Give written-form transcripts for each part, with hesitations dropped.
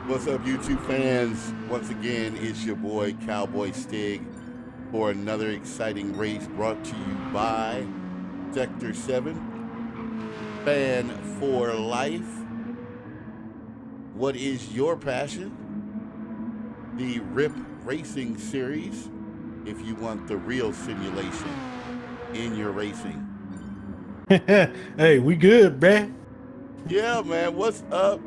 What's up, YouTube fans? Once again, it's your boy Cowboy Stig for another exciting race brought to you by Sector 7, Fan for Life. What is your passion? The RIP Racing Series, if you want the real simulation in your racing. Hey, we good, bruh. Yeah, man, what's up?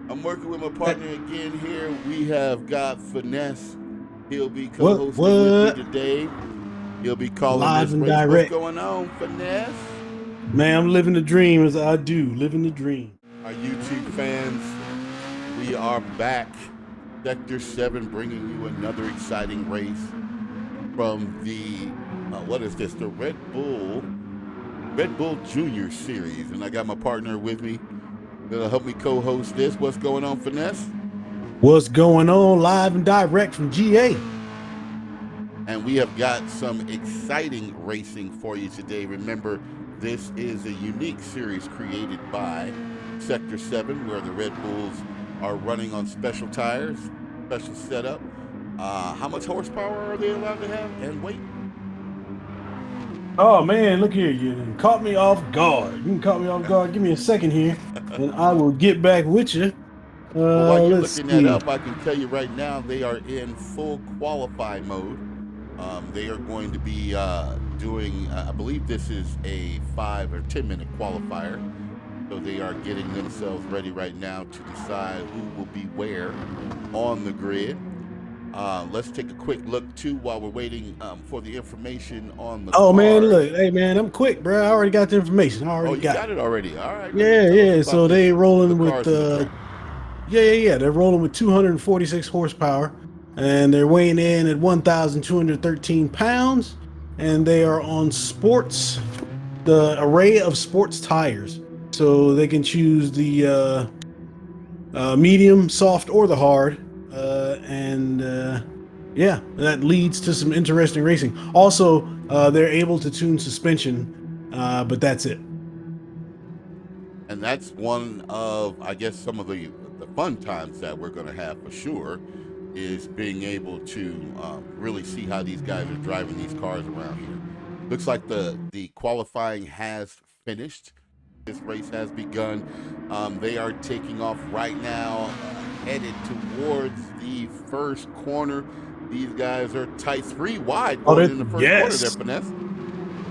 I'm working with my partner again here. We have got Finesse. He'll be co-hosting with me today. He'll be calling Live this and race. direct. What's going on, Finesse? Man, I'm living the dream as I do, living the dream. Our YouTube fans, we are back. Sector 7 bringing you another exciting race from the, what is this? The Red Bull Junior Series. And I got my partner with me. Gonna help me co-host this. What's going on, Finesse? What's going on live and direct from GA? And we have got some exciting racing for you today. Remember, this is a unique series created by Sector 7, where the Red Bulls are running on special tires, special setup. How much horsepower are they allowed to have and weight? Oh man, look here, you caught me off guard. You can caught me off guard. Give me a second here, and I will get back with you. Well, while you're Let's looking see. that up, I can tell you right now they are in full qualify mode. They are going to be doing, I believe this is a 5 or 10 minute qualifier. So they are getting themselves ready right now to decide who will be where on the grid. Let's take a quick look too while we're waiting for the information on the Oh card. man, look, hey man, I'm quick, bro. I already got the information. I already got it already. All right. Yeah. So they rolling with the yeah. They're rolling with 246 horsepower, and they're weighing in at 1,213 pounds, and they are on sports, the array of sports tires. So they can choose the medium, soft, or the hard, yeah, that leads to some interesting racing. Also, they're able to tune suspension, but that's it. And that's one of, I guess, some of the fun times that we're going to have for sure, is being able to really see how these guys are driving these cars around here. Looks like the qualifying has finished. This race has begun. They are taking off right now, headed towards the first corner. These guys are tight, 3 wide going in the first corner there, Finesse.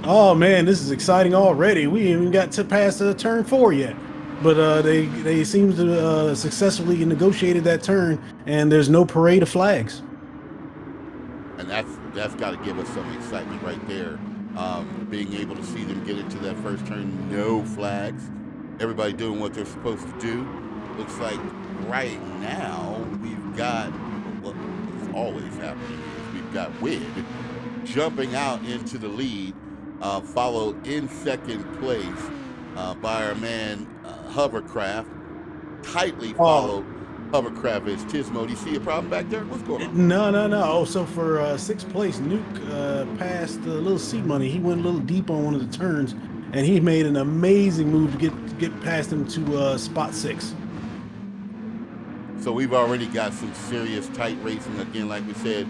Oh man, this is exciting already. We ain't even got to pass turn 4 yet, but they seem to successfully negotiated that turn, and there's no parade of flags. And that's got to give us some excitement right there. Being able to see them get into that first turn, no flags, everybody doing what they're supposed to do. Looks like right now we've got what's always happening is we've got Wid jumping out into the lead, followed in second place by our man Hovercraft, tightly followed. Hovercraft is Tismo. Do you see a problem back there? What's going on? No. Oh, so for 6th place, Nuke passed the little seat money. He went a little deep on one of the turns, and he made an amazing move to get past him to spot 6. So we've already got some serious tight racing. Again, like we said,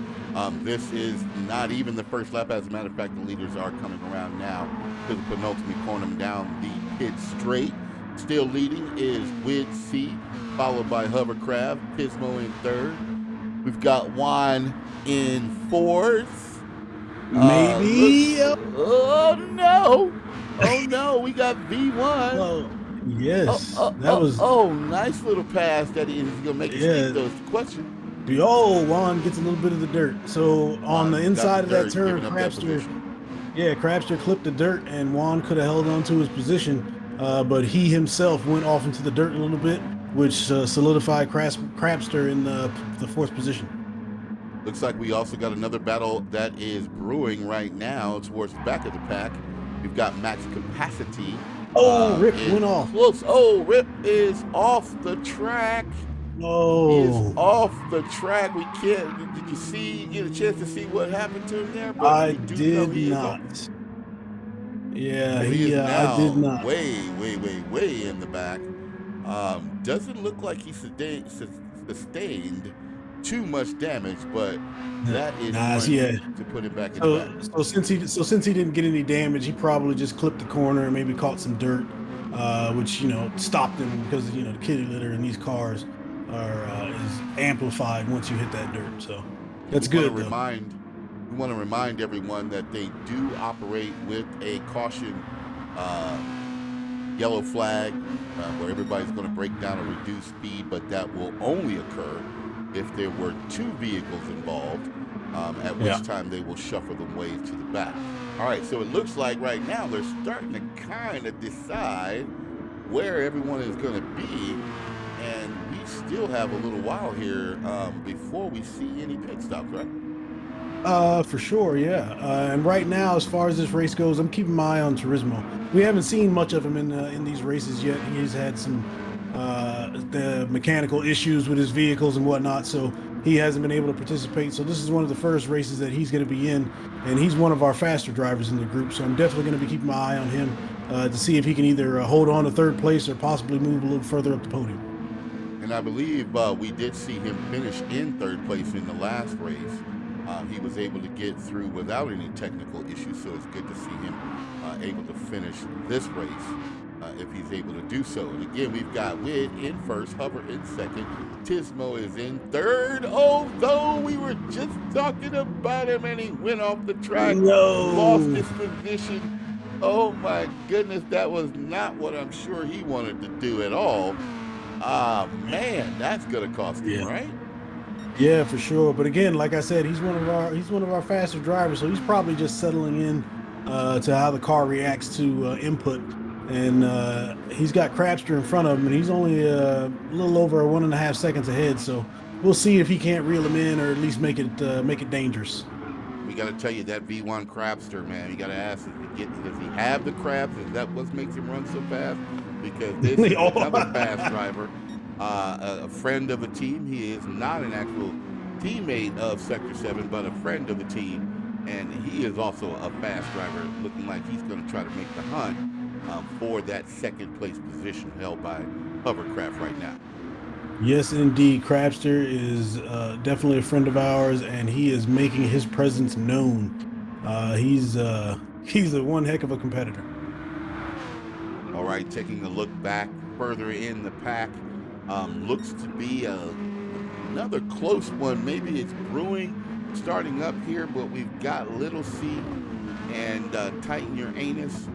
this is not even the first lap. As a matter of fact, the leaders are coming around now to the penultimate corner down the pit straight. Still leading is Wid C, followed by Hovercraft, Pismo in 3rd. We've got Juan in 4th. Maybe. Oh no, we got V1. Well, yes. That was nice little pass that he's gonna make those questions. Juan gets a little bit of the dirt. So on the inside of that turn, Crabster clipped the dirt, and Juan could have held on to his position. But he himself went off into the dirt a little bit, which solidified Crabster in the 4th position. Looks like we also got another battle that is brewing right now towards the back of the pack. We've got Max Capacity. Rip went off. Close. Rip is off the track. He is off the track. We can't. Did you get a chance to see what happened to him there? I did not. Yeah, I did not. Way Way in the back. Doesn't look like he sustained too much damage, but that is Nah, going yeah. to put him back in the back. So since he didn't get any damage, he probably just clipped the corner and maybe caught some dirt, which stopped him because the kitty litter in these cars are is amplified once you hit that dirt. So And that's good though. we want to remind everyone that they do operate with a caution uh, yellow flag, where everybody's going to break down or reduce speed, but that will only occur if there were two vehicles involved, at Yeah. which time they will shuffle them way to the back. All right, so it looks like right now they're starting to kind of decide where everyone is going to be, and we still have a little while here before we see any pit stops, right? For sure, yeah. And right now, as far as this race goes, I'm keeping my eye on Turismo. We haven't seen much of him in these races yet. He's had some the mechanical issues with his vehicles and whatnot, so he hasn't been able to participate. So this is one of the first races that he's going to be in, and he's one of our faster drivers in the group. So I'm definitely going to be keeping my eye on him to see if he can either hold on to third place or possibly move a little further up the podium. And I believe we did see him finish in third place in the last race. He was able to get through without any technical issues, so it's good to see him able to finish this race if he's able to do so. And again, we've got Wid in first, Hover in second, Tismo is in third, although we were just talking about him and he went off the track, lost No. his position. Oh my goodness, that was not what I'm sure he wanted to do at all. Ah, man, that's gonna cost him, Yeah. right? Yeah, for sure. But again, like I said, he's one of our faster drivers, so he's probably just settling in to how the car reacts to input. And he's got Crabster in front of him, and he's only a little over 1.5 seconds ahead. So we'll see if he can't reel him in, or at least make it dangerous. We got to tell you that V1 Crabster, man. You got to ask, does he have the crabs? Is that what makes him run so fast? Because this is another fast driver, a friend of the team. He is not an actual teammate of Sector 7, but a friend of the team. And he is also a fast driver, looking like he's going to try to make the hunt for that second place position held by Hovercraft right now. Yes, indeed. Crabster is definitely a friend of ours, and he is making his presence known. He's a one heck of a competitor. All right, taking a look back further in the pack, looks to be another close one. Maybe it's brewing starting up here, but we've got Little C and Tighten Your Anus.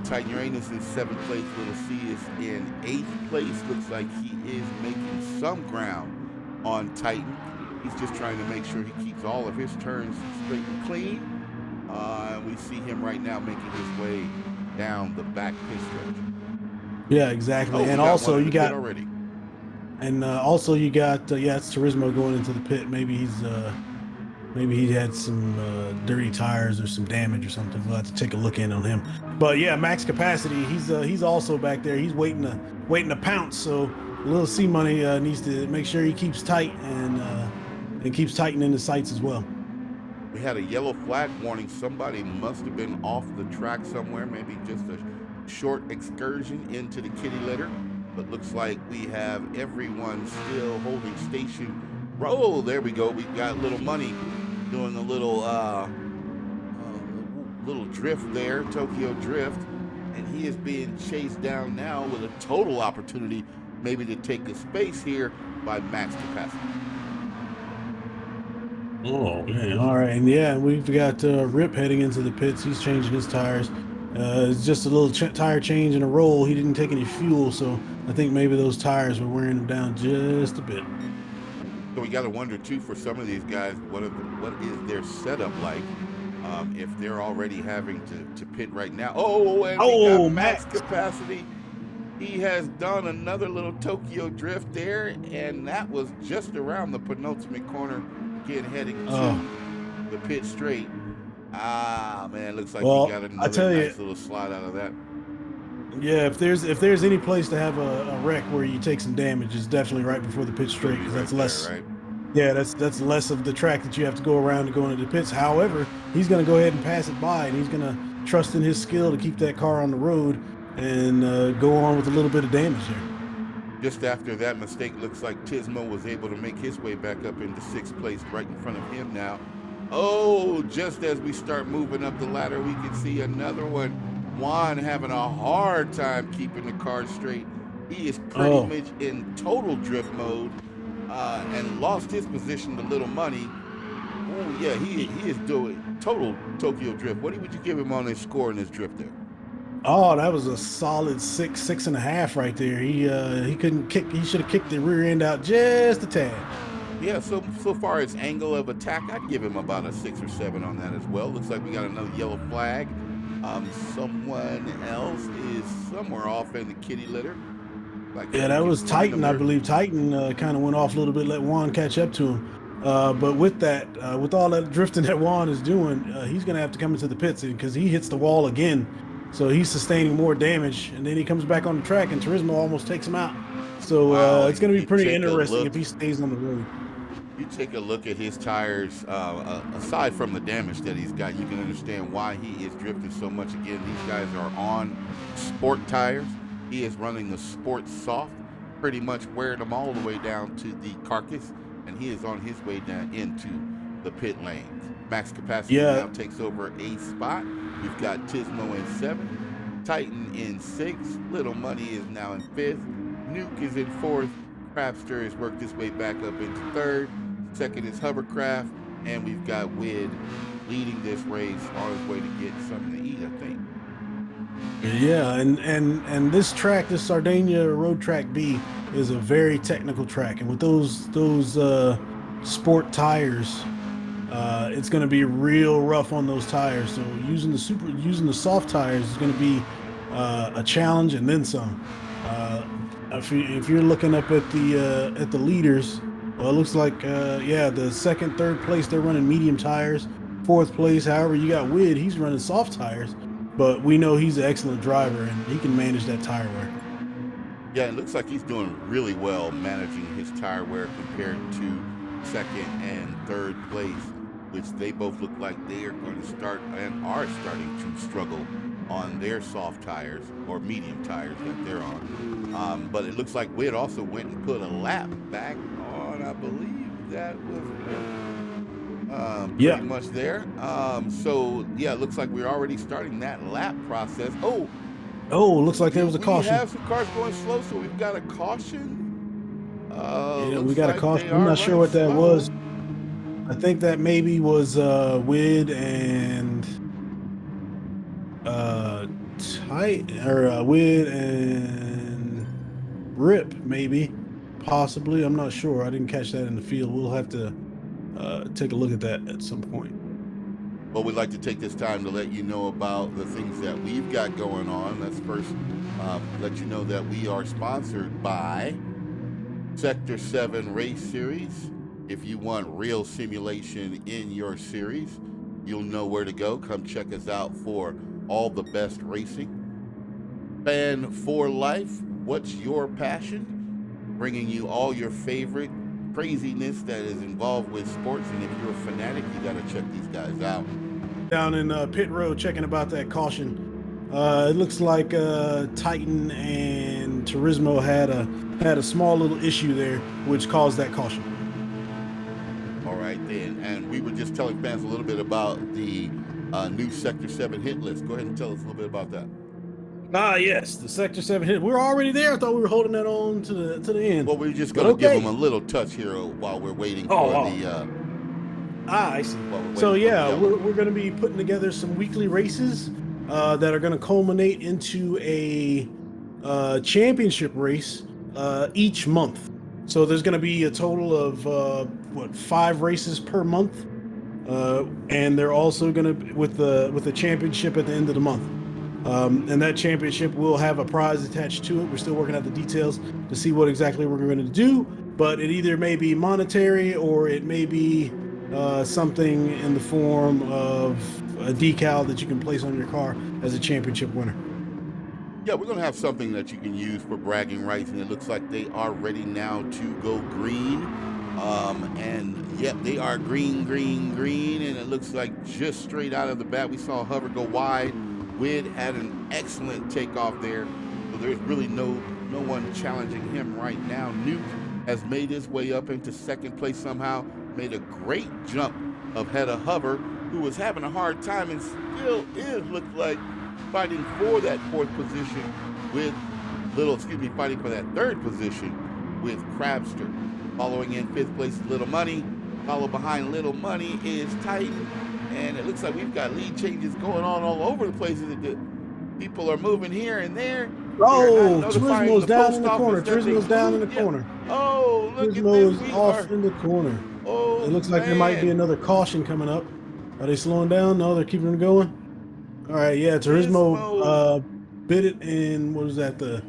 Tighten Your Anus is 7th place. Little C is in 8th place. Looks like he is making some ground on Titan. He's just trying to make sure he keeps all of his turns straight and clean. We see him right now making his way down the back pit stretch. Yeah, exactly. Oh, and also you got already. it's Turismo going into the pit. Maybe he had some dirty tires or some damage or something. We'll have to take a look in on him. But yeah, max capacity. He's also back there. He's waiting to pounce. So Little C Money needs to make sure he keeps tight and keeps tightening the sights as well. We had a yellow flag warning. Somebody must have been off the track somewhere. Maybe just a short excursion into the kitty litter. But looks like we have everyone still holding station. Oh, there we go. We've got Little Money doing a little drift there, Tokyo drift, and he is being chased down now with a total opportunity maybe to take a space here by max capacity. Oh man! All right, and yeah, we've got Rip heading into the pits. He's changing his tires. It's just a little tire change and a roll. He didn't take any fuel, so I think maybe those tires were wearing him down just a bit. So we got to wonder too for some of these guys, what is their setup like? If they're already having to pit right now. Oh, and we got max capacity. He has done another little Tokyo drift there, and that was just around the penultimate corner, again heading to the pit straight. Ah, man, looks like he got another nice little slide out of that. Yeah, if there's any place to have a wreck where you take some damage, it's definitely right before the pit straight, because that's less. Right? Yeah, that's less of the track that you have to go around to go into the pits. However, he's going to go ahead and pass it by, and he's going to trust in his skill to keep that car on the road and go on with a little bit of damage there. Just after that mistake, looks like Tismo was able to make his way back up into sixth place right in front of him now. Oh, just as we start moving up the ladder, we can see another one. Juan having a hard time keeping the car straight. He is pretty Oh, much in total drift mode and lost his position to Little Money. Oh, yeah, he is doing total Tokyo drift. What would you give him on his score in his drift there? oh, that was a solid 6.5 right there. He couldn't kick. He should have kicked the rear end out just a tad. Yeah, so far as angle of attack, I'd give him about a 6 or 7 on that as well. Looks like we got another yellow flag. Someone else is somewhere off in the kitty litter. Like Yeah, we that can was find them Titan, I there. believe. Titan kind of went off a little bit, let Juan catch up to him. But with that, with all that drifting that Juan is doing, he's going to have to come into the pits because he hits the wall again. So he's sustaining more damage. And then he comes back on the track, and Turismo almost takes him out. So Wow, it's going to be you pretty take a interesting look. if he stays on the road. You take a look at his tires. Aside from the damage that he's got, you can understand why he is drifting so much. Again, these guys are on sport tires. He is running the sport soft, pretty much wearing them all the way down to the carcass, and he is on his way down into the pit lane. Max Capacity Yeah, now takes over a spot. We've got Tismo in 7, Titan in 6, Little Money is now in 5th, Nuke is in 4th, Crapster has worked his way back up into 3rd, second is Hovercraft, and we've got Wid leading this race on his way to get something to eat, I think. yeah, and this track, this Sardinia Road Track B, is a very technical track, and with those sport tires, it's going to be real rough on those tires. So using the soft tires is going to be a challenge, and then some. If you're looking up at the leaders, well, it looks like yeah, the second, third place they're running medium tires. Fourth place, however, you got Wid. He's running soft tires, but we know he's an excellent driver and he can manage that tire wear. Yeah, it looks like he's doing really well managing his tire wear compared to second and third place, which they both look like they are going to start and are starting to struggle on their soft tires or medium tires that they're on. But it looks like Witt also went and put a lap back on, I believe that was pretty Yeah. much there. So, yeah, it looks like we're already starting that lap process. Oh, Oh, looks like there do was a we caution. have some cars going slow? So we've got a caution. Yeah, we Looks got a like they caution. I'm are not sure running what that slow. was. I think that maybe was Wid and uh Tight or Wid and Rip, maybe, possibly. I'm not sure. I didn't catch that in the field. We'll have to take a look at that at some point. Well, we'd like to take this time to let you know about the things that we've got going on. Let's first let you know that we are sponsored by Sector 7 Race Series. If you want real simulation in your series, you'll know where to go. Come check us out for all the best racing. Fan for life, what's your passion? Bringing you all your favorite craziness that is involved with sports. And if you're a fanatic, you got to check these guys out. Down in pit road, checking about that caution. It looks like Titan and Turismo had a small little issue there, which caused that caution. All right, then. And we were just telling fans a little bit about the new Sector 7 hit list. Go ahead and tell us a little bit about that. Ah, yes, the Sector 7 hit. We're already there. I thought we were holding that on to the end. Well, we're just But going to give okay. them a little touch here while we're waiting Oh, for oh. the. I see. While we're So waiting for the yeah, yellow. we're going to be putting together some weekly races that are going to culminate into a championship race each month. So there's going to be a total of 5 races per month, and they're also going to with the championship at the end of the month. And that championship will have a prize attached to it. We're still working out the details to see what exactly we're going to do, but it either may be monetary or it may be something in the form of a decal that you can place on your car as a championship winner. Yeah, we're going to have something that you can use for bragging rights, and it looks like they are ready now to go green. And yep, they are green, and it looks like just straight out of the bat, we saw Hover go wide. Wid had an excellent takeoff there, so there's really no No one challenging him right now. Nuke has made his way up into second place somehow, made a great jump ahead of Hover, who was having a hard time and still is, looks like, fighting for that fourth position with fighting for that third position with Crabster. Following in fifth place is Little Money. Followed behind Little Money is Titan. And it looks like we've got lead changes going on all over the place. People are moving here and there. Oh, Turismo's down in the corner. Turismo's down in the Yep. corner. Oh, look at Turismo this. is off in the corner. Oh, it looks like there might be another caution coming up. Are they slowing down? No, they're keeping them going. All right, yeah, Turismo bit it in, what was that, the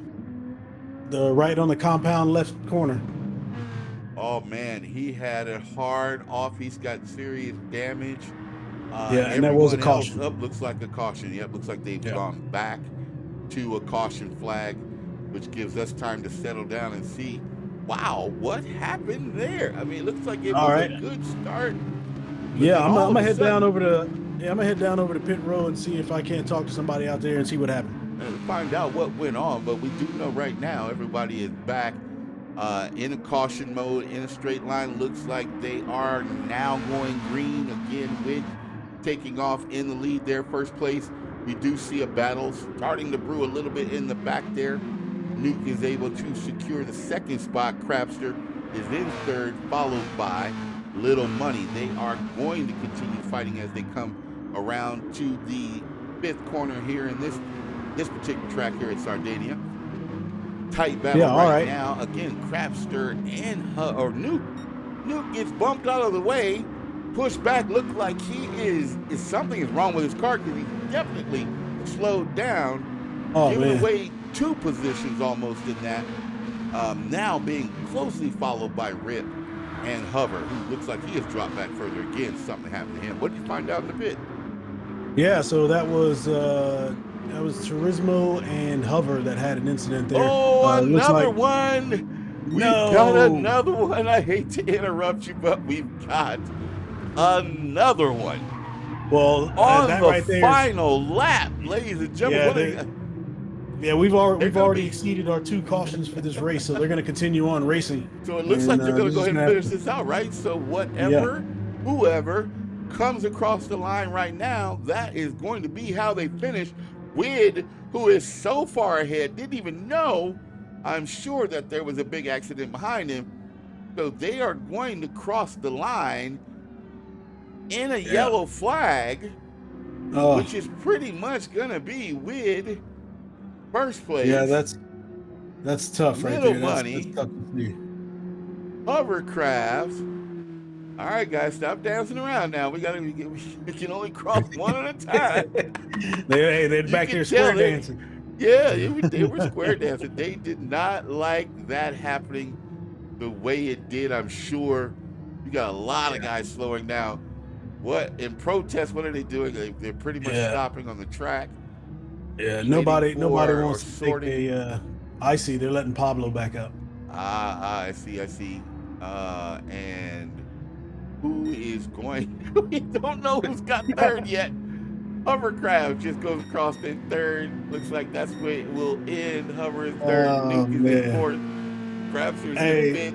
right on the compound left corner. Oh man, he had it hard off. He's got serious damage. Yeah, and that was a caution. Up looks like a caution. Yep, looks like they've gone back to a caution flag, which gives us time to settle down and see. Wow, what happened there? I mean, it looks like it was a good start. Yeah, I'm gonna head down over to pit row and see if I can't talk to somebody out there and see what happened. And find out what went on, but we do know right now everybody is back in a caution mode, in a straight line. Looks like they are now going green again with taking off in the lead there, first place. We do see a battle starting to brew a little bit in the back there. Nuke is able to secure the second spot. Crabster is in third, followed by Little Money. They are going to continue fighting as they come around to the fifth corner here in this particular track here at Sardinia. Tight battle right now. Again, Crabster and Nuke gets bumped out of the way, pushed back. Looks like something is wrong with his car because he definitely slowed down, giving away two positions almost in that. Now being closely followed by Rip and Hover, who looks like he has dropped back further again. Something happened to him. What did you find out in the pit? Yeah, so that was Turismo and Hover that had an incident there. Oh, another one. We've got another one. I hate to interrupt you, but we've got another one. Well, on the final lap, ladies and gentlemen. We've already exceeded our 2 cautions for this race, so they're going to continue on racing. So it looks like they're going to go ahead and finish this out, right? So whoever comes across the line right now, that is going to be how they finish. Wid, who is so far ahead, didn't even know, I'm sure, that there was a big accident behind him. So they are going to cross the line in a yellow flag, which is pretty much going to be Wid first place. Yeah, that's tough right there. Money. That's tough to see. Hovercrafts. All right, guys, stop dancing around now. We can only cross one at a time. They're back there square dancing. Yeah, they were square dancing. They did not like that happening the way it did, I'm sure. You got a lot of guys slowing down. What in protest? What are they doing? They're pretty much stopping on the track. Yeah, nobody wants to take I see. They're letting Pablo back up. I see. And who is going? We don't know who's got third yet. Hovercraft just goes across in third. Looks like that's where it will end. Hover in third. Nuke is in fourth. Crabster's in fifth.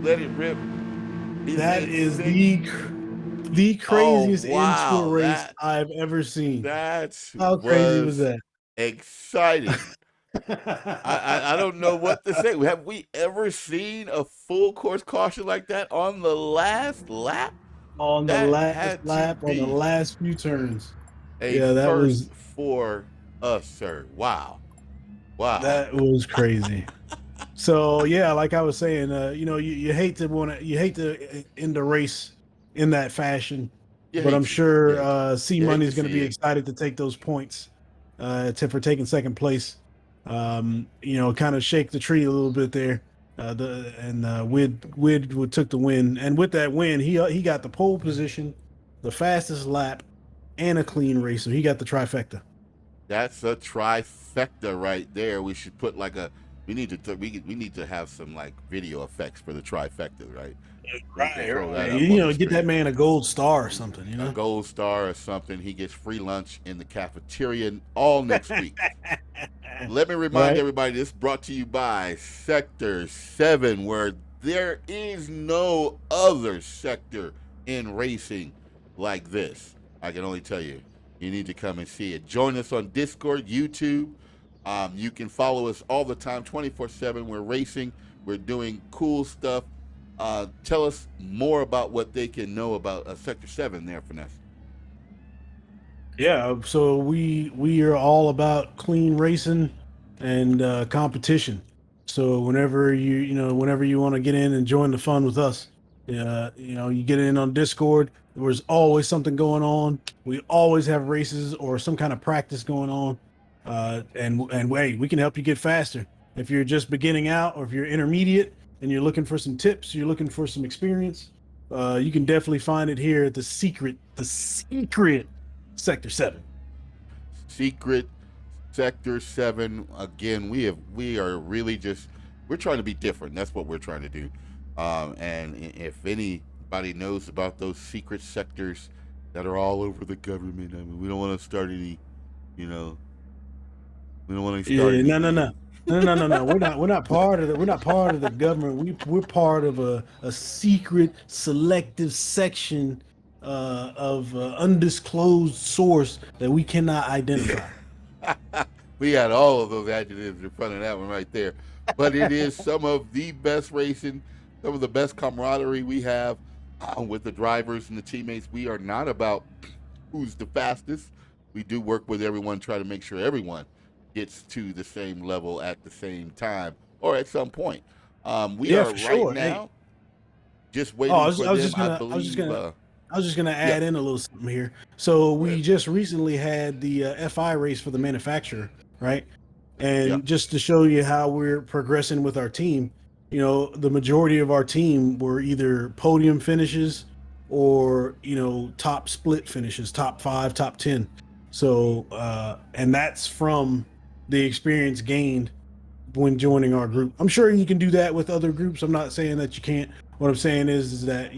Let it rip. That is the craziest end to a race I've ever seen. How crazy was that? Exciting. I don't know what to say. Have we ever seen a full course caution like that on the last lap? On the last lap, on the last few turns. That was for us, sir. Wow. That was crazy. So like I was saying, you hate to end the race in that fashion, but I'm sure C Money is going to be excited to take those points for taking second place. Kind of shake the tree a little bit there. Wid took the win, and with that win, he got the pole position, the fastest lap, and a clean race. So he got the trifecta. That's a trifecta right there. We should put like a we need to have some like video effects for the trifecta, right? We can Right, throw right. that up on the Get that screen. man a gold star or something, A gold star or something. He gets free lunch in the cafeteria all next week. Let me remind Right. everybody this brought to you by Sector 7, where there is no other sector in racing like this. I can only tell you, you need to come and see it. Join us on Discord, YouTube. You can follow us all the time, 24/7. We're racing, we're doing cool stuff. Tell us more about what they can know about Sector 7 there, Finesse. Yeah, so we are all about clean racing and competition. So whenever you want to get in and join the fun with us, you get in on Discord. There's always something going on. We always have races or some kind of practice going on, and wait, we can help you get faster. If you're just beginning out, or if you're intermediate and you're looking for some tips, you're looking for some experience, you can definitely find it here at the secret Sector 7. Secret Sector 7. Again, we are really just we're trying to be different. That's what we're trying to do. And if anybody knows about those secret sectors that are all over the government, I mean, we don't want to start any, you know, we don't want to start Yeah, no, no, no. anything. No, no, no, no. We're not part of the government. We're part of a secret selective section of undisclosed source that we cannot identify. We had all of those adjectives in front of that one right there. But it is some of the best racing, some of the best camaraderie we have with the drivers and the teammates. We are not about who's the fastest. We do work with everyone, try to make sure everyone gets to the same level at the same time or at some point. We Yeah, are for right sure. Hey, now just oh, waiting for them, I I was just believe. gonna I was just gonna Yeah, add in a little something here. So go we ahead. just recently had the FI race for the manufacturer, right? Yeah. And just to show you how we're progressing with our team, the majority of our team were either podium finishes or, top split finishes, top five, top 10. So, and that's from the experience gained when joining our group. I'm sure you can do that with other groups. I'm not saying that you can't. What I'm saying is that,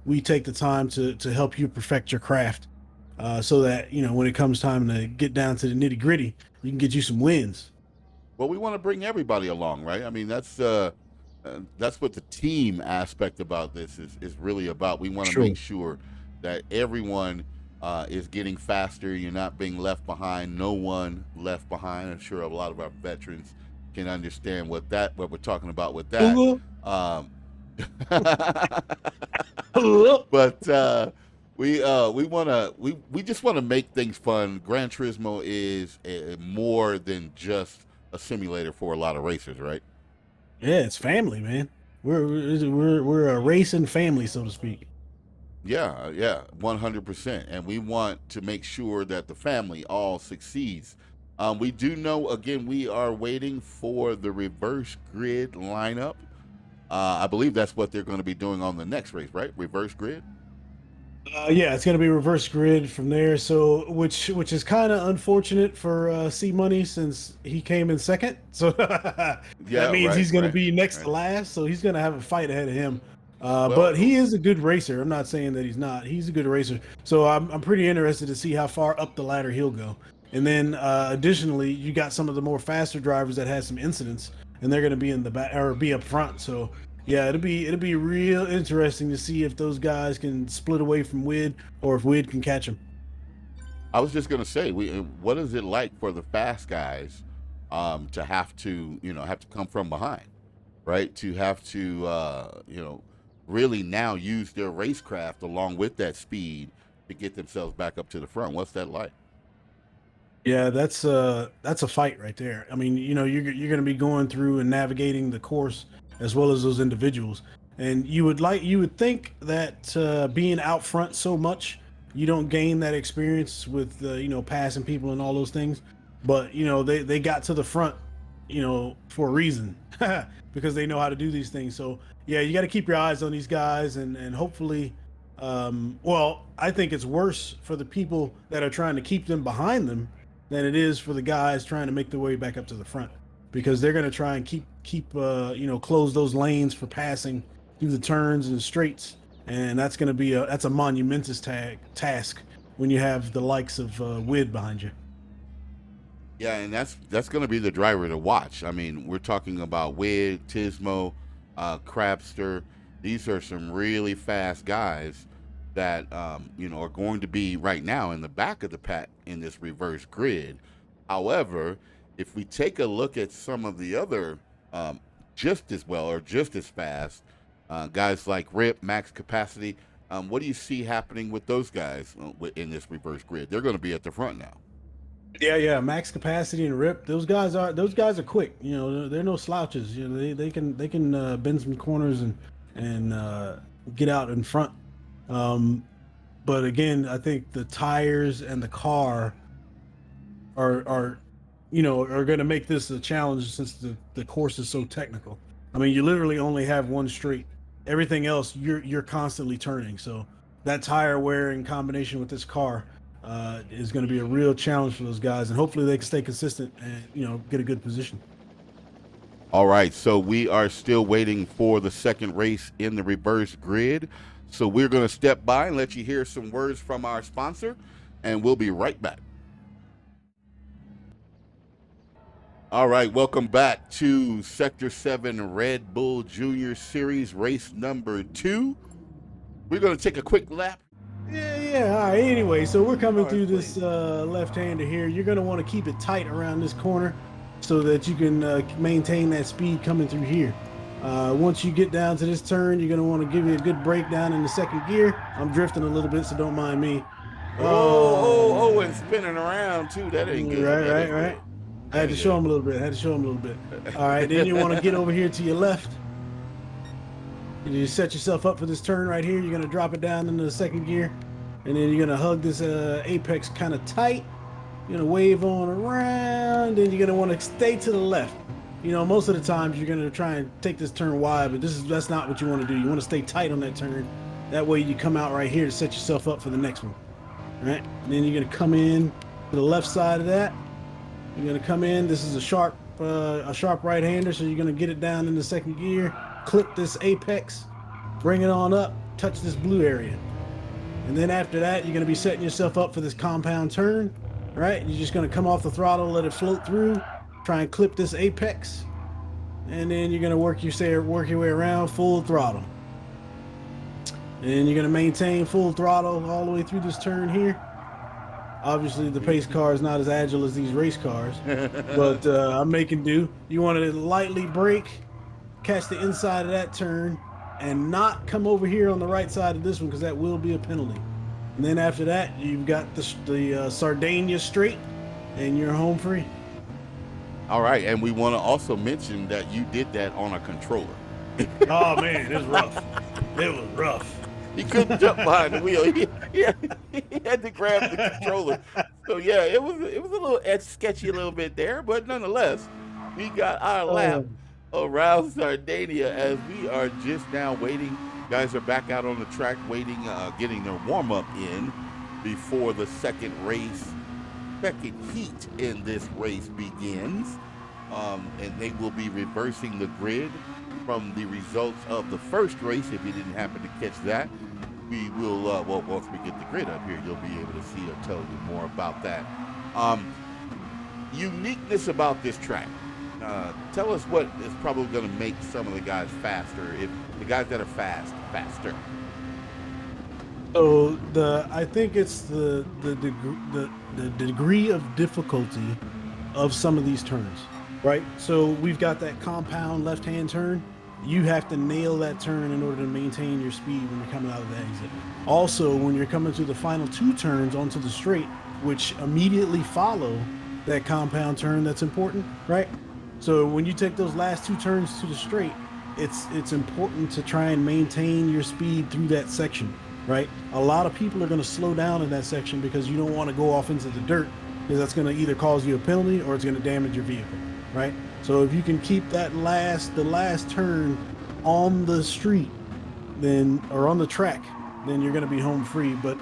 we take the time to help you perfect your craft, so that, when it comes time to get down to the nitty gritty, we can get you some wins. Well, we want to bring everybody along, right? I mean, that's what the team aspect about this is really about. We want to make Sure. sure that everyone is getting faster. You're not being left behind. No one left behind. I'm sure a lot of our veterans can understand what we're talking about with that. Um, but we just want to make things fun. Gran Turismo is more than just a simulator for a lot of racers, right? Yeah, it's family, man. We're a racing family, so to speak. Yeah, yeah, 100%. And we want to make sure that the family all succeeds. We do know, again, we are waiting for the reverse grid lineup. I believe that's what they're going to be doing on the next race, right? Reverse grid. Yeah, it's gonna be reverse grid from there. So, which is kind of unfortunate for C Money since he came in second. So that Yeah, means right, he's gonna right, be next to right. last. So he's gonna have a fight ahead of him. But Well, he is a good racer. I'm not saying that he's not. He's a good racer. So I'm pretty interested to see how far up the ladder he'll go. And then additionally, you got some of the more faster drivers that had some incidents, and they're gonna be in the back or be up front. So yeah, it'll be real interesting to see if those guys can split away from Wid or if Wid can catch him. I was just gonna say, what is it like for the fast guys to have to come from behind, right? To have to really now use their racecraft along with that speed to get themselves back up to the front. What's that like? Yeah, that's a fight right there. I mean, you're going to be going through and navigating the course as well as those individuals, and you would think that being out front so much, you don't gain that experience with passing people and all those things. But they got to the front, for a reason, because they know how to do these things. So yeah, you got to keep your eyes on these guys, and hopefully, well, I think it's worse for the people that are trying to keep them behind them than it is for the guys trying to make their way back up to the front. because they're going to try and keep close those lanes for passing through the turns and straights, and that's going to be that's a monumentous task when you have the likes of Wid behind you. Yeah, and that's going to be the driver to watch. I mean, we're talking about Wid, Tismo, Crabster. These are some really fast guys that are going to be right now in the back of the pack in this reverse grid. However, if we take a look at some of the other just as well or just as fast guys like Rip, Max Capacity, what do you see happening with those guys in this reverse grid? They're going to be at the front now. Yeah. Max Capacity and Rip. Those guys are quick. They're no slouches. They can bend some corners and get out in front. But again, I think the tires and the car are going to make this a challenge since the course is so technical. I mean, you literally only have one straight. Everything else, you're constantly turning. So that tire wear in combination with this car is going to be a real challenge for those guys, and hopefully they can stay consistent and get a good position. All right, so we are still waiting for the second race in the reverse grid. So we're going to step by and let you hear some words from our sponsor, and we'll be right back. All right, welcome back to Sector 7 Red Bull Junior Series race number 2. We're going to take a quick lap. Yeah. All right. Anyway, so we're coming through this left-hander here. You're going to want to keep it tight around this corner so that you can maintain that speed coming through here. Once you get down to this turn, you're going to want to give you a good break down in the second gear. I'm drifting a little bit, so don't mind me. And spinning around too. That ain't good. Right. I had to show him a little bit. All right, then you want to get over here to your left. You set yourself up for this turn right here. You're going to drop it down into the second gear, and then you're going to hug this apex kind of tight. You're going to wave on around, and you're going to want to stay to the left. Most of the times you're going to try and take this turn wide, but that's not what you want to do. You want to stay tight on that turn. That way you come out right here to set yourself up for the next one. All right, and then you're going to come in to the left side of that. You're going to come in. This is a sharp right-hander, so you're going to get it down in the second gear. Clip this apex, bring it on up, touch this blue area. And then after that, you're going to be setting yourself up for this compound turn, right? You're just going to come off the throttle, let it float through, try and clip this apex, and then you're going to work your way around full throttle. And you're going to maintain full throttle all the way through this turn here. Obviously, the pace car is not as agile as these race cars, but I'm making do. You want to lightly brake, catch the inside of that turn, and not come over here on the right side of this one because that will be a penalty. And then after that, you've got the Sardinia straight, and you're home free. All right, and we want to also mention that you did that on a controller. Oh man, it was rough. It was rough. He couldn't jump behind the wheel. He had to grab the controller. So yeah, it was a little sketchy a little bit there, but nonetheless, we got our lap around Sardinia as we are just now waiting. Guys are back out on the track waiting, getting their warm-up in before the second heat in this race begins. And they will be reversing the grid from the results of the first race. If you didn't happen to catch that, we will, once we get the grid up here, you'll be able to see or tell you more about that. Uniqueness about this track. Tell us what is probably going to make some of the guys faster, if the guys that are faster. So I think it's the degree of difficulty of some of these turns, right? So we've got that compound left-hand turn. You have to nail that turn in order to maintain your speed when you're coming out of the exit. Also, when you're coming through the final two turns onto the straight, which immediately follow that compound turn, that's important, right? So when you take those last two turns to the straight, it's important to try and maintain your speed through that section, right? A lot of people are going to slow down in that section because you don't want to go off into the dirt, because that's going to either cause you a penalty or it's going to damage your vehicle, right? So if you can keep the last turn on the street, or on the track, then you're going to be home free. But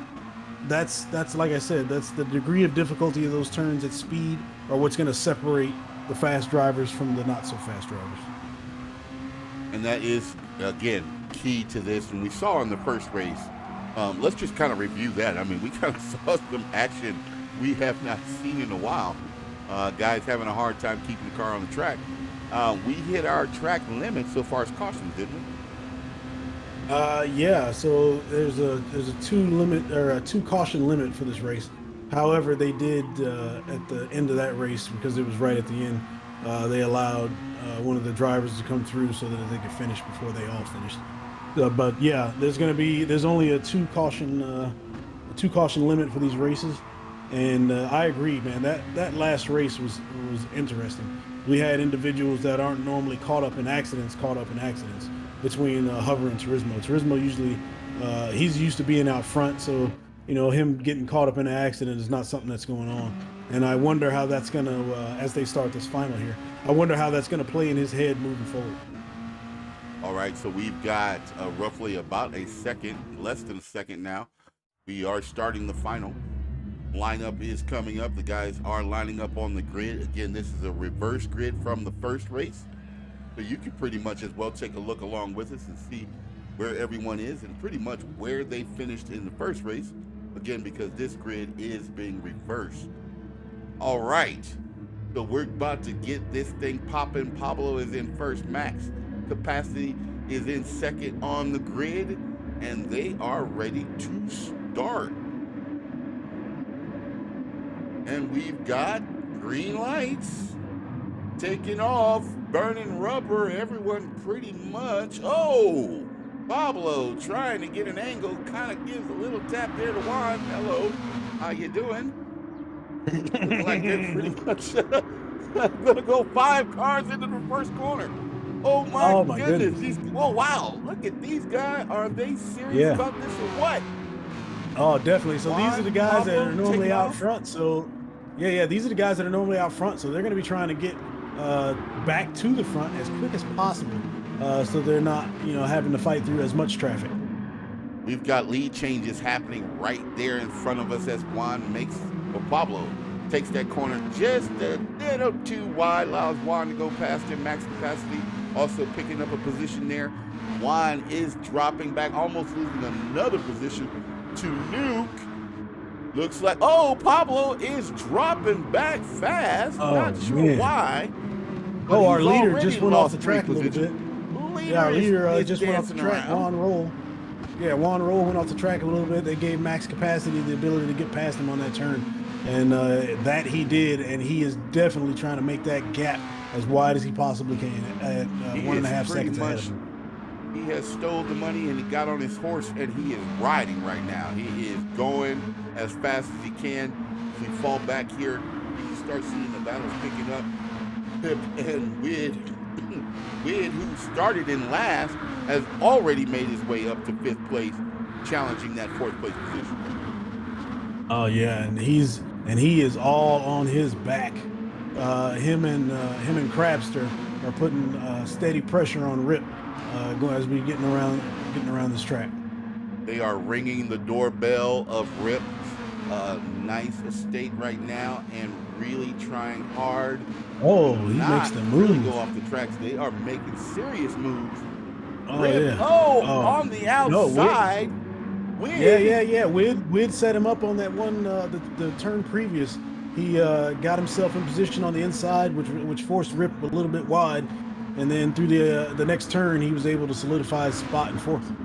that's like I said, that's the degree of difficulty of those turns at speed, or what's going to separate the fast drivers from the not so fast drivers. And that is, again, key to this. And we saw in the first race, let's just kind of review that. I mean, we kind of saw some action we have not seen in a while. Guys having a hard time keeping the car on the track. We hit our track limit so far as cautions, didn't we? Yeah. So there's a two caution limit for this race. However, they did at the end of that race, because it was right at the end. They allowed one of the drivers to come through so that they could finish before they all finished. But yeah, there's only a two caution limit for these races, and I agree, man. That last race was interesting. We had individuals that aren't normally caught up in accidents between Hover and Turismo. Turismo usually he's used to being out front, so him getting caught up in an accident is not something that's going on. And I wonder how that's going to, as they start this final here, I wonder how that's going to play in his head moving forward. All right, so we've got roughly about a second, less than a second now. We are starting the final. Lineup is coming up. The guys are lining up on the grid. Again, this is a reverse grid from the first race. So you can pretty much as well take a look along with us and see where everyone is and pretty much where they finished in the first race. Again, because this grid is being reversed. All right, so we're about to get this thing popping. Pablo is in first. Max Capacity is in second on the grid, and they are ready to start. And we've got green lights, taking off, burning rubber, everyone pretty much. Oh, Pablo trying to get an angle, kind of gives a little tap there to Juan. Hello, how you doing? Looks like they're pretty much gonna go 5 cars into the first corner. Oh my goodness. Oh wow, look at these guys. Are they serious about this or what? Oh, definitely. So these are the guys that are normally out front. So these are the guys that are normally out front. So they're going to be trying to get back to the front as quick as possible, so they're not having to fight through as much traffic. We've got lead changes happening right there in front of us as Pablo takes that corner just a little too wide, allows Juan to go past him. Max Capacity also picking up a position there. Juan is dropping back, almost losing another position to Nuke. Looks like, Pablo is dropping back fast. Not sure why. Our leader just went off the track a little bit. Our leader just went off the track. Juan Roll. Yeah, Juan Roll went off the track a little bit. They gave Max Capacity the ability to get past him on that turn. And that he did, and he is definitely trying to make that gap as wide as he possibly can at 1.5 seconds ahead of him. He has stole the money and he got on his horse and he is riding right now. He is going as fast as he can. If we fall back here, you can start seeing the battles picking up. And Wid, who started in last, has already made his way up to 5th place, challenging that 4th place position. Oh yeah, and he is all on his back. Him and Crabster are putting steady pressure on Rip as we getting around this track. They are ringing the doorbell of Rip's nice estate right now and really trying hard. Oh, he makes the move. Really go off the tracks. They are making serious moves. Oh Rip, yeah. On the outside. Yeah. Wid set him up on that one, the turn previous. He got himself in position on the inside, which forced Rip a little bit wide, and then through the next turn, he was able to solidify his spot in 4th.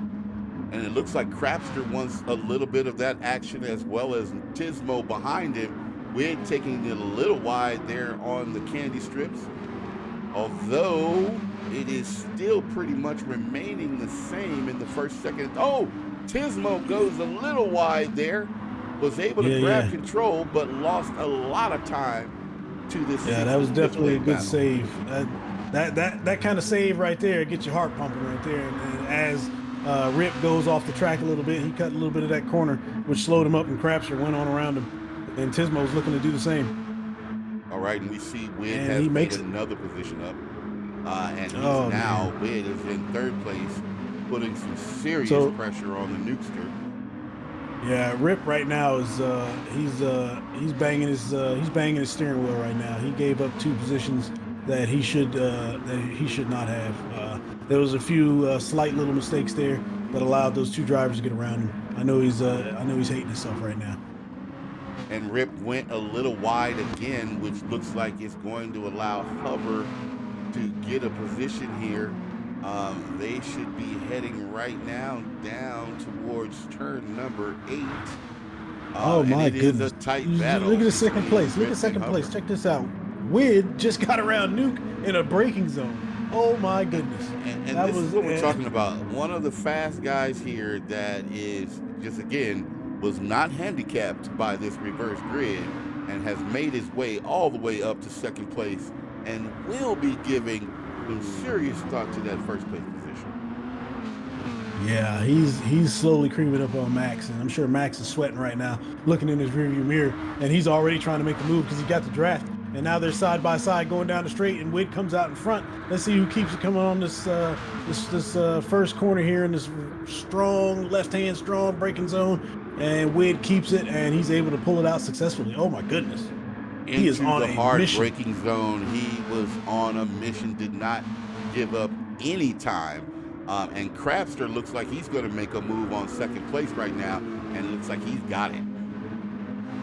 And it looks like Crapster wants a little bit of that action as well as Tismo behind him. Wid taking it a little wide there on the candy strips, although it is still pretty much remaining the same in the first second. Tismo goes a little wide there, was able to grab control, but lost a lot of time to this. Yeah, that was definitely a good save. That kind of save right there gets your heart pumping right there. And as Rip goes off the track a little bit, he cut a little bit of that corner, which slowed him up, and Crapster went on around him. And Tismo's looking to do the same. All right, and we see Wid has made another position up. And Wid is in 3rd place, putting some serious pressure on the Nukester. Yeah, Rip right now is he's banging his steering wheel right now. He gave up two positions that he should not have. There was a few slight little mistakes there that allowed those two drivers to get around him. I know he's hating himself right now. And Rip went a little wide again, which looks like it's going to allow Hover to get a position here. They should be heading right now down towards turn number 8. Oh And my it is a goodness! tight battle. Look at the second between place. Look Rip at second and place. Hover. Check this out. Wid just got around Nuke in a braking zone. Oh my goodness! And this is what we're talking about. One of the fast guys here that is just, again, was not handicapped by this reverse grid and has made his way all the way up to second place and will be giving some serious thought to that first place position. Yeah, he's slowly creeping up on Max, and I'm sure Max is sweating right now, looking in his rearview mirror, and he's already trying to make the move because he got the draft. And now they're side by side going down the straight, and Wid comes out in front. Let's see who keeps it coming on this first corner here in this strong left-hand strong braking zone, and Wid keeps it, and he's able to pull it out successfully. Oh my goodness, he is Into on the a hard mission. braking zone. He was on a mission, did not give up any time. And Crabster looks like he's going to make a move on second place right now, and it looks like he's got it.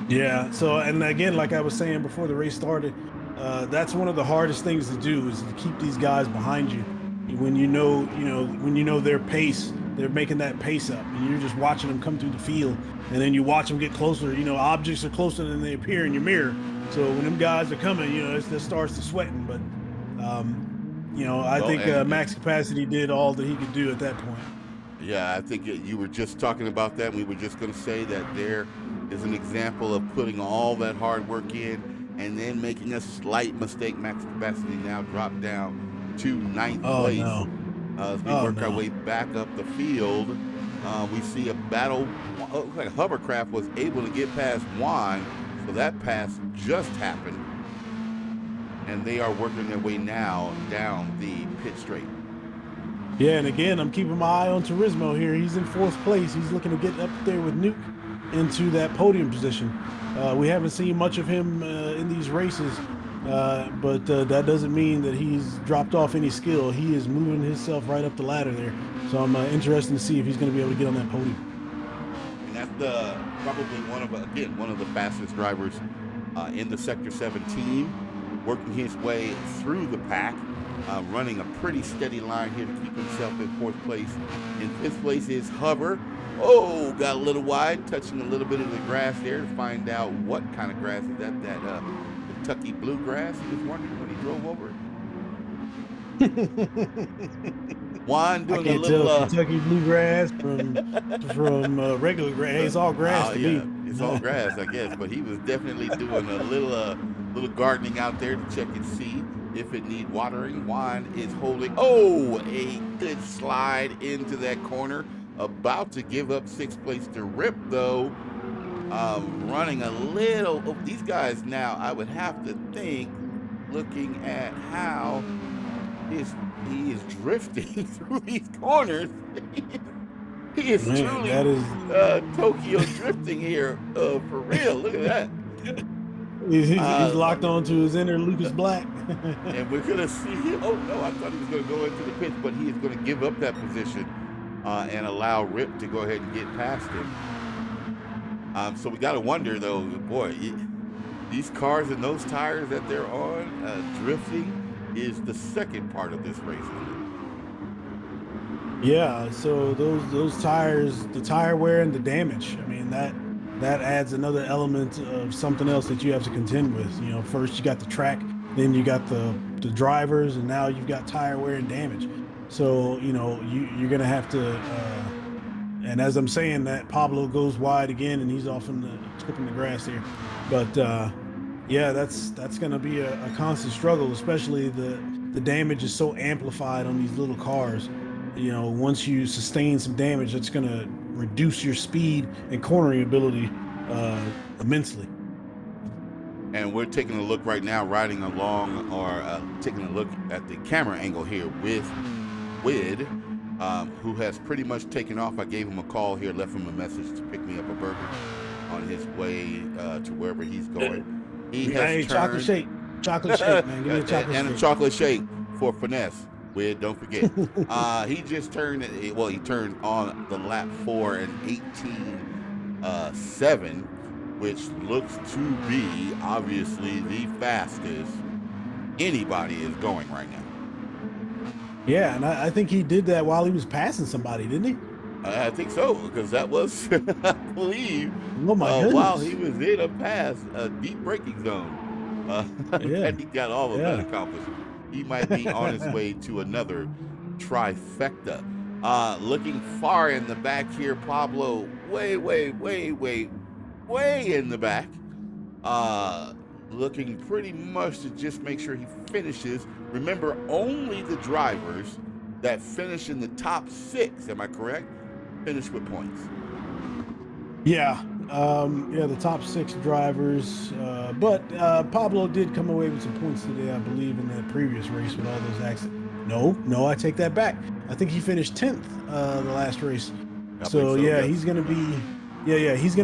Yeah. So, and again, like I was saying before the race started, that's one of the hardest things to do is to keep these guys behind you. When when you know their pace, they're making that pace up, and you're just watching them come through the field, and then you watch them get closer. You know, objects are closer than they appear in your mirror. So when them guys are coming, it starts to sweating. But I Well, think and Max Capacity did all that he could do at that point. yeah, I think you were just talking about that. We were just going to say that there is an example of putting all that hard work in and then making a slight mistake. Max Capacity now dropped down to ninth Oh place. no! As we Oh work our no! way back up the field, we see a battle. Looks like Hovercraft was able to get past Juan, so that pass just happened. And they are working their way now down the pit straight. Yeah, and again, I'm keeping my eye on Turismo here. He's in fourth place. He's looking to get up there with Nuke into that podium position. We haven't seen much of him in these races, but that doesn't mean that he's dropped off any skill. He is moving himself right up the ladder there. So I'm interested to see if he's going to be able to get on that podium. And that's probably one of the fastest drivers in the Sector 7 team, working his way through the pack, running a pretty steady line here to keep himself in fourth place. In fifth place is Hover. Oh, got a little wide, touching a little bit of the grass there to find out what kind of grass is that. That Kentucky bluegrass. He was wondering when he drove over it. Juan I doing can't a little tell Kentucky bluegrass from regular grass. Hey, it's all grass to yeah, me. it's all grass, I guess. But he was definitely doing a little gardening out there to check and see if it need watering. Juan is holding. Oh, a good slide into that corner. About to give up sixth place to Rip, though. Running a little. Oh, these guys now, I would have to think, looking at how he is drifting through these corners. He is Man, truly that is Tokyo drifting here for real. Look at that. he's locked onto his inner Lucas Black. And we're going to see him. Oh, no, I thought he was going to go into the pits, but he is going to give up that position and allow Rip to go ahead and get past him. So we got to wonder, though, boy, these cars and those tires that they're on, drifting is the second part of this race, isn't it? Yeah, so those tires, the tire wear and the damage. I mean that adds another element of something else that you have to contend with. First you got the track, then you got the drivers, and now you've got tire wear and damage. So you're gonna have to. And as I'm saying that, Pablo goes wide again, and he's off in clipping the grass here. But yeah, that's gonna be a constant struggle, especially the damage is so amplified on these little cars. Once you sustain some damage, that's going to reduce your speed and cornering ability immensely. And we're taking a look right now, riding along, or taking a look at the camera angle here with Wid. who has pretty much taken off. I gave him a call here, left him a message to pick me up a burger on his way to wherever he's going. He has Hey, chocolate turned shake. Chocolate shake, man. Give me a chocolate and a shake. chocolate shake for Finesse. Wid, don't forget. He just turned, well, he turned on the lap 4 in 18.7, which looks to be obviously the fastest anybody is going right now. Yeah, and I think he did that while he was passing somebody, didn't he? I think so, because that was, I believe, Oh my goodness. while he was in a pass, a deep braking zone. Yeah. And he got all of Yeah. that accomplished. He might be on his way to another trifecta. Looking far in the back here, Pablo, way in the back. Looking pretty much to just make sure he finishes. Remember, only the drivers that finish in the top 6, am I correct, finish with points. Yeah. The top 6 drivers. But Pablo did come away with some points today, I believe, in that previous race with all those accidents. No, I take that back. I think he finished 10th the last race. So yeah, yes. He's gonna be he's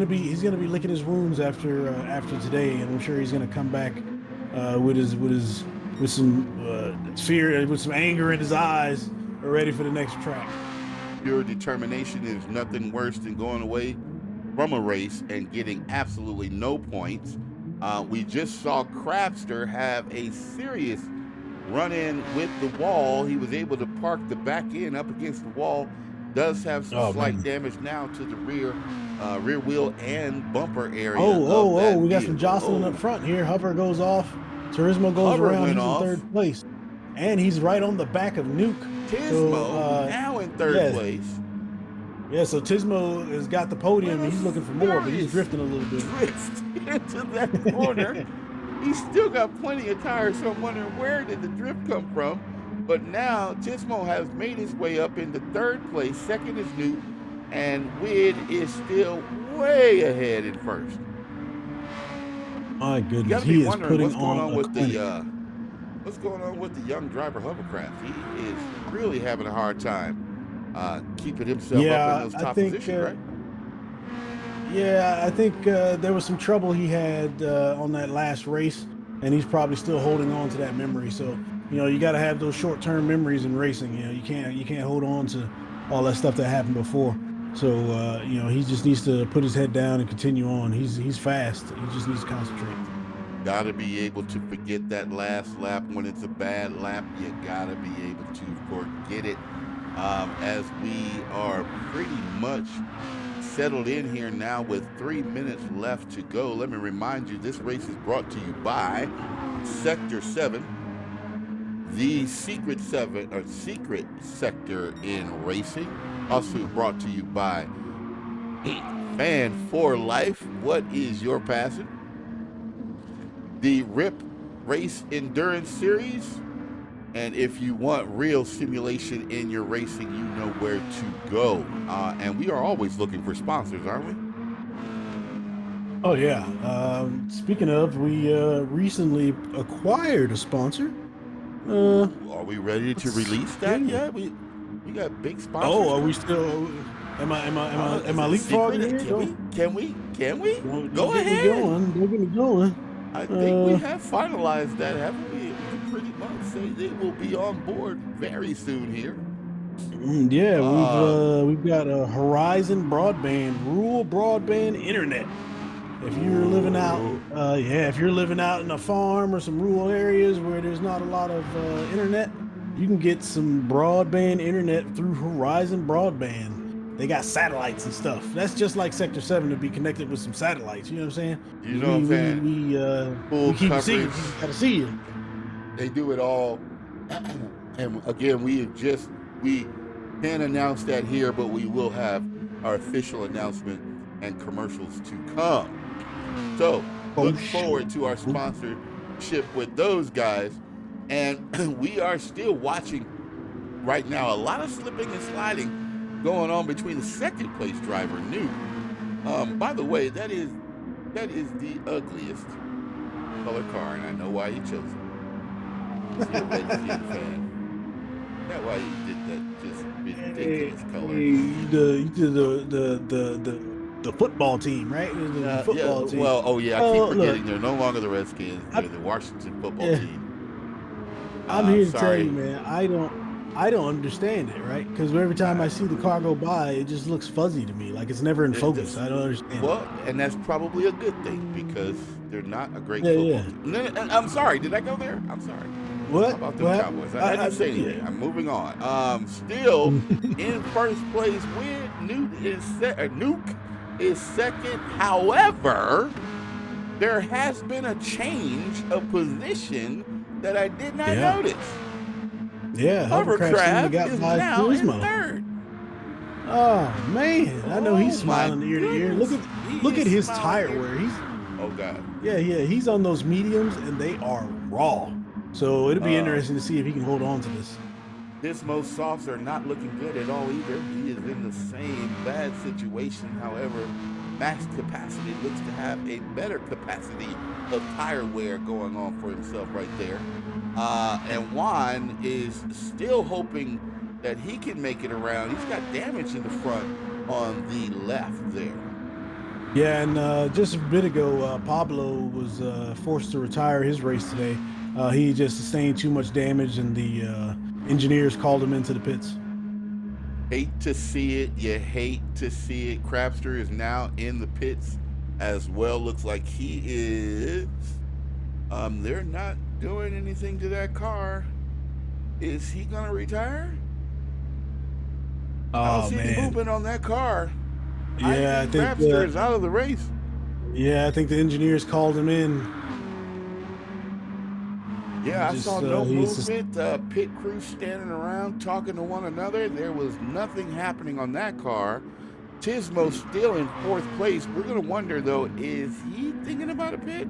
gonna be licking his wounds after today, and I'm sure he's gonna come back with some fear, with some anger in his eyes, ready for the next track. Pure determination is nothing worse than going away from a race and getting absolutely no points. We just saw Crabster have a serious run-in with the wall. He was able to park the back end up against the wall. Does have some slight damage now to the rear wheel and bumper area. We got some jostling up front here. Hover goes off. Turismo goes around. He's in third place, and he's right on the back of Nuke. Tismo now in third place. Yeah, so Tismo has got the podium. He's looking for more, but he's drifting a little bit. Drift into that corner. He's still got plenty of tires, so I'm wondering, where did the drift come from? But now Tismo has made his way up into third place. Second is Newt, and Wid is still way ahead in first. My goodness, he is putting what's going on with clinic. what's going on with the young driver Hovercraft. He is really having a hard time keeping himself up in those top positions, right? Yeah, I think there was some trouble he had on that last race, and he's probably still holding on to that memory. So, you got to have those short-term memories in racing. You can't hold on to all that stuff that happened before. So, he just needs to put his head down and continue on. He's fast. He just needs to concentrate. Got to be able to forget that last lap when it's a bad lap. You got to be able to forget it. As we are pretty much settled in here now with 3 minutes left to go. Let me remind you, this race is brought to you by Sector 7, the secret sector in racing. Also brought to you by Fan for Life. What is your passion? The RIP Race Endurance Series. And if you want real simulation in your racing, you know where to go. And we are always looking for sponsors, aren't we? Oh, yeah. Speaking of, we recently acquired a sponsor. Are we ready to release that yet? We got big sponsors. Oh, are we still? Am I leapfrogging here? Can we? Go ahead. Don't get me going. I think we have finalized that, haven't we? Pretty much say they will be on board very soon here. Yeah, we've got a Horizon Broadband, rural broadband internet. If you're living out, if you're living out in a farm or some rural areas where there's not a lot of internet, you can get some broadband internet through Horizon Broadband. They got satellites and stuff. That's just like Sector 7 to be connected with some satellites. You know what I'm saying? You know what I'm saying? We keep seeing you. Gotta see you. They do it all. And again, we can't announce that here, but we will have our official announcement and commercials to come. So look forward to our sponsorship with those guys. And we are still watching right now a lot of slipping and sliding going on between the second place driver, New. By the way, that is the ugliest color car, and I know why he chose it. that why you did that just Hey, ridiculous color? you did the football team, right? The Yeah. football team. Well, oh yeah, I keep Oh, look, forgetting they're no longer the Redskins. I, They're the Washington football yeah, team. I'm here to tell Sorry. you, man. I don't understand it, right? Because every time I Uh, see the car go by, it just looks fuzzy to me, like it's never in it focus. just, I don't understand it. well, and that's probably a good thing because they're not a great Yeah, football yeah. team. I'm sorry. Did I go there? I'm sorry. How What? about them What happened? Cowboys? I didn't say anything. Yeah. I'm moving on. Still in first place with Nuke is second. However, there has been a change of position that I did not Yeah. notice. Yeah. Hovercraft's the one that Hovercraft got is by now in Turismo. third. Oh man, I know he's Oh my smiling ear to ear. goodness. He Look at is his smiling tire here. wear. He's Oh God. yeah, he's on those mediums and they are raw. So it'll be Uh, interesting to see if he can hold on to this. His most softs are not looking good at all either. He is in the same bad situation. However, max capacity looks to have a better capacity of tire wear going on for himself right there. And Juan is still hoping that he can make it around. He's got damage in the front on the left there. Yeah, and just a bit ago, Pablo was forced to retire his race today. He just sustained too much damage, and the engineers called him into the pits. Hate to see it. You hate to see it. Crabster is now in the pits as well. Looks like he is. They're not doing anything to that car. Is he gonna retire? I don't Oh see any man, movement on that car. I yeah, think Crabster is out of the race. I think the engineers called him in. Yeah, I saw no He's just movement. Pit crew standing around talking to one another. There was nothing happening on that car. Tismo still in fourth place. We're gonna wonder though, is he thinking about a pit?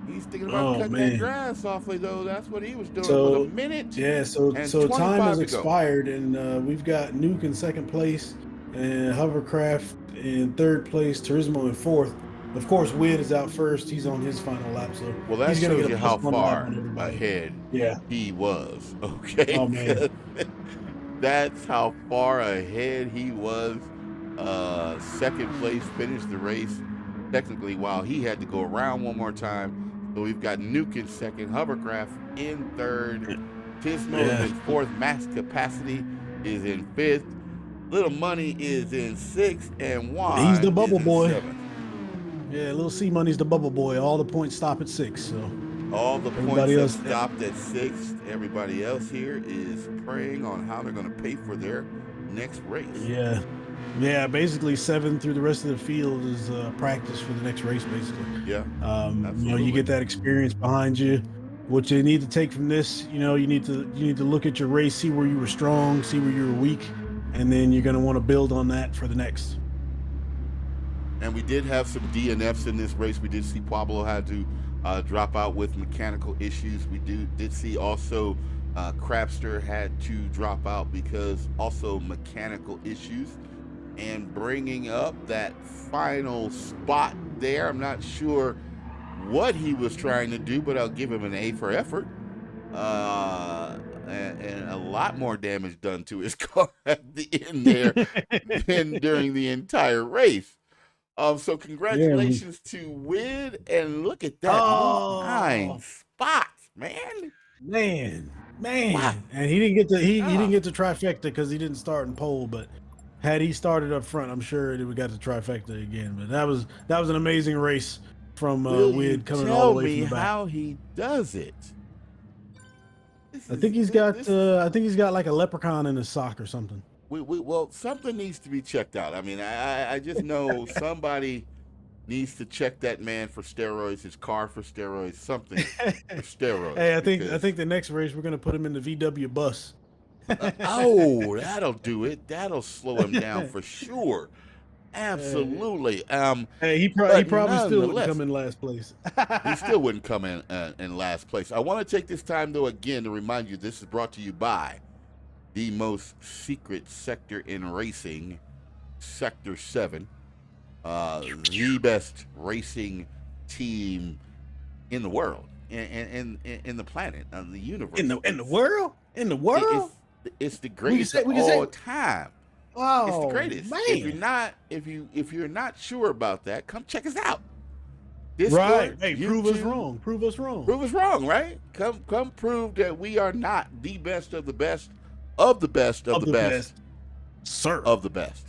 He's thinking about oh cutting that man. grass softly though. That's what he was doing with a So minute yeah, and so time has 25 to go. expired, and we've got Nuke in second place, and Hovercraft in third place, Turismo in fourth. Of course, Wid is out first. He's on his final lap, so Well, that he's gonna shows get a you plus how one lap far on everybody. ahead Yeah. he was. Okay, Oh man. that's how far ahead he was. Second place, finished the race technically while he had to go around one more time. So we've got Nuke in second, Hovercraft in third, Tismo is Yeah. in fourth, Max Capacity is in fifth, Little Money is in sixth, and He's the Juan is bubble in boy. seventh. Yeah, little C Money's the bubble boy. All the points stop at 6. So All the points everybody have else, stopped at sixth. Everybody else here is praying on how they're going to pay for their next race. yeah. Yeah, basically 7 through the rest of the field is practice for the next race, basically. Yeah, You absolutely. get that experience behind you. What you need to take from this, you need to look at your race, see where you were strong, see where you were weak, and then you're going to want to build on that for the next. And we did have some DNFs in this race. We did see Pablo had to drop out with mechanical issues. We did see also Crabster had to drop out because also mechanical issues. And bringing up that final spot there, I'm not sure what he was trying to do, but I'll give him an A for effort. And a lot more damage done to his car at the end there than during the entire race. So Yeah. congratulations to Wid, and look at that, 9 Oh spots, man. man, Wow. and he didn't get to he didn't Ah, get to trifecta because he didn't start in pole. But had he started up front, I'm sure that we got to trifecta again. But that was an amazing race from will you Wid coming all the tell way from me the back. how he does it? This I is think he's this, got this is like a leprechaun in his sock or something. well, something needs to be checked out. I mean, I just know somebody needs to check that man for steroids, his car for steroids, something for steroids, Hey, I because think the next race we're gonna put him in the VW bus. oh, that'll do it. That'll slow him down for sure. Absolutely. Hey, he But probably still wouldn't nonetheless, come in last place. he still wouldn't come in last place. I want to take this time though again to remind you this is brought to you by the most secret sector in racing, Sector 7, the best racing team in the world, in the planet, the universe. In the world? in the world. It's the We can greatest say. of We can all say. time. It's the Oh greatest. man. If you're not sure about that, come check us out. Right. Discord, Hey, prove us YouTube. wrong. Prove us wrong. Prove us wrong, right? Come prove that we are not the best of the best of the best of Of the the best best, sir. of the best.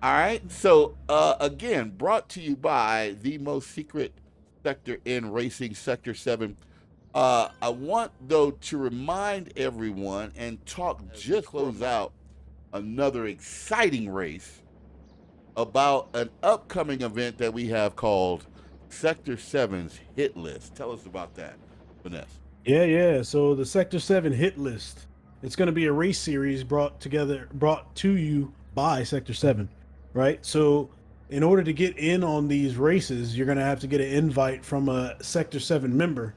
All right. So again, brought to you by the most secret sector in racing, Sector 7. I want though to remind everyone and talk just close out another exciting race about an upcoming event that we have called Sector 7's Hit List. Tell us about that, Finesse. Yeah. So the Sector 7 hit list. It's going to be a race series brought to you by Sector 7, right? So in order to get in on these races, you're going to have to get an invite from a Sector 7 member.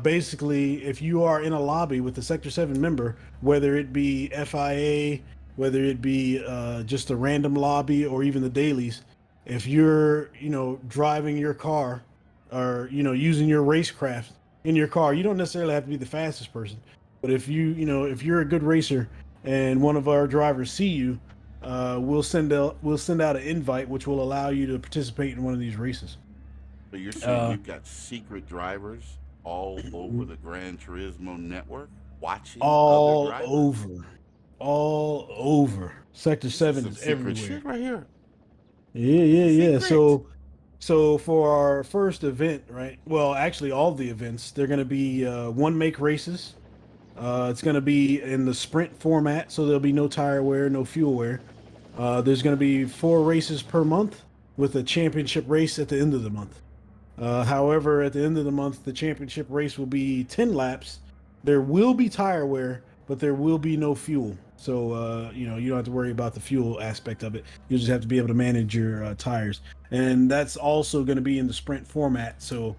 Basically, if you are in a lobby with a Sector 7 member, whether it be FIA, whether it be just a random lobby or even the dailies, if you're, driving your car or, using your racecraft in your car, you don't necessarily have to be the fastest person. But if you're a good racer and one of our drivers see you, we'll send out an invite which will allow you to participate in one of these races. So you're saying Uh, we've got secret drivers all over the Gran Turismo network watching other all drivers? over, all over. Sector This is 7 some is secret everywhere. shit right here. Yeah. Secret. So for our first event, right? Well, actually, all the events they're going to be one make races. It's going to be in the sprint format, so there'll be no tire wear, no fuel wear. There's going to be 4 races per month with a championship race at the end of the month. However, at the end of the month, the championship race will be 10 laps. There will be tire wear, but there will be no fuel. So, you don't have to worry about the fuel aspect of it. You just have to be able to manage your tires. And that's also going to be in the sprint format. So,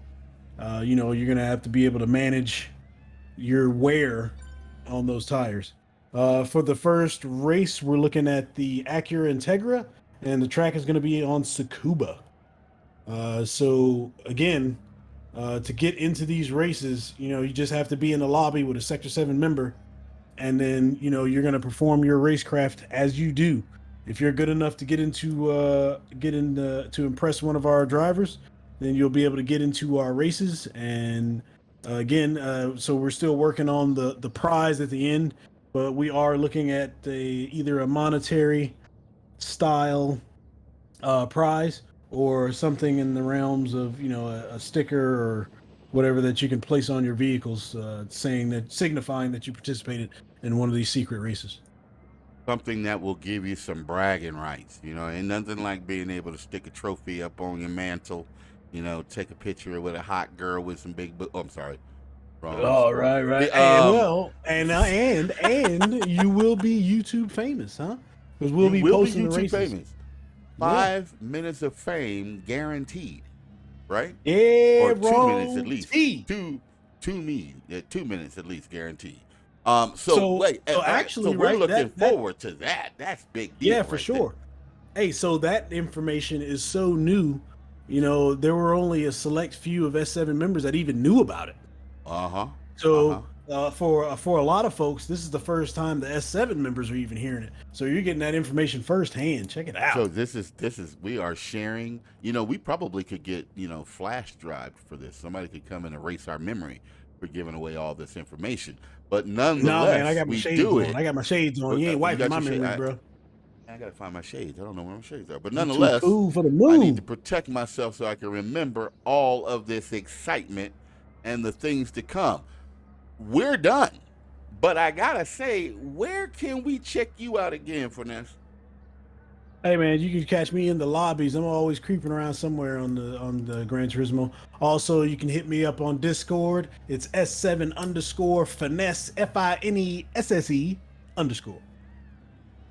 you're going to have to be able to manage your wear on those tires. For the first race, we're looking at the Acura Integra, and the track is going to be on Tsukuba. So again, to get into these races, you just have to be in the lobby with a Sector 7 member, and then you're going to perform your racecraft as you do. If you're good enough to to impress one of our drivers, then you'll be able to get into our races. And again, so we're still working on the prize at the end, but we are looking at either a monetary style prize or something in the realms of a sticker or whatever that you can place on your vehicles, signifying that you participated in one of these secret races. Something that will give you some bragging rights. And nothing like being able to stick a trophy up on your mantle. Take a picture with a hot girl with some big. Oh, I'm sorry, wrong Oh, story. right. The, Hey, well, and you will be YouTube famous, huh? Because we'll you be will be posting the YouTube races. famous. Yeah. 5 minutes of fame guaranteed, right? Yeah, Or 2 minutes at bro. least. T. 2 minutes at least guaranteed. So So, wait, so all right. So actually, we're right? looking That forward to that. That's big Yeah, deal for right there. sure. Hey, so that information is so new. There were only a select few of S7 members that even knew about it. Uh huh. Uh huh. So for a lot of folks, this is the first time the S7 members are even hearing it. So you're getting that information firsthand. Check it So out. this is we are sharing. We probably could get flash drive for this. Somebody could come and erase our memory for giving away all this information. But Nah, man, I nonetheless, got my we shades do on. it. I got my shades on. You ain't You wiping got my your shade. memory, bro. I gotta find my shades. I don't know where my shades are. But I'm too nonetheless, cool for the I need to move. protect myself so I can remember all of this excitement and the things to come. We're done. But I gotta say, where can we check you out again, Finesse? Hey man, you can catch me in the lobbies. I'm always creeping around somewhere on the Gran Turismo. Also, you can hit me up on Discord. It's S7 underscore finesse FINESSE underscore.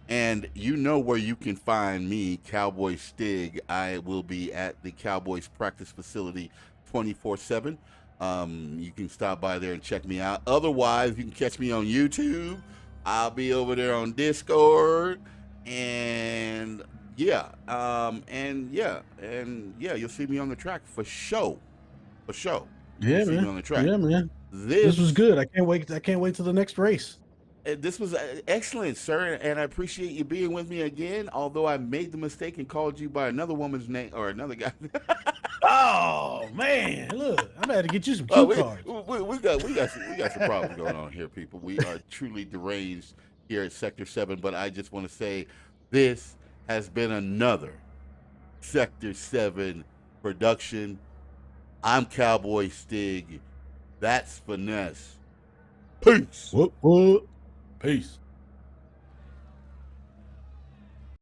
And you know where you can find me, Cowboy Stig. I will be at the Cowboys practice facility 24/7. You can stop by there and check me out. Otherwise, you can catch me on YouTube. I'll be over there on Discord. And yeah, you'll see me on the track for show. For show. You'll Yeah, see me man. on the track. Yeah, man. This was This good. I can't wait. I can't wait till the next race. this was excellent, sir, and I appreciate you being with me again. Although I made the mistake and called you by another woman's name or another guy. Oh man, look, I'm about to get you some Oh, cue cards. we got some problems going on here, people. We are truly deranged here at Sector 7. But I just want to say, this has been another Sector 7 production. I'm Cowboy Stig. That's Finesse. Peace. What? Peace.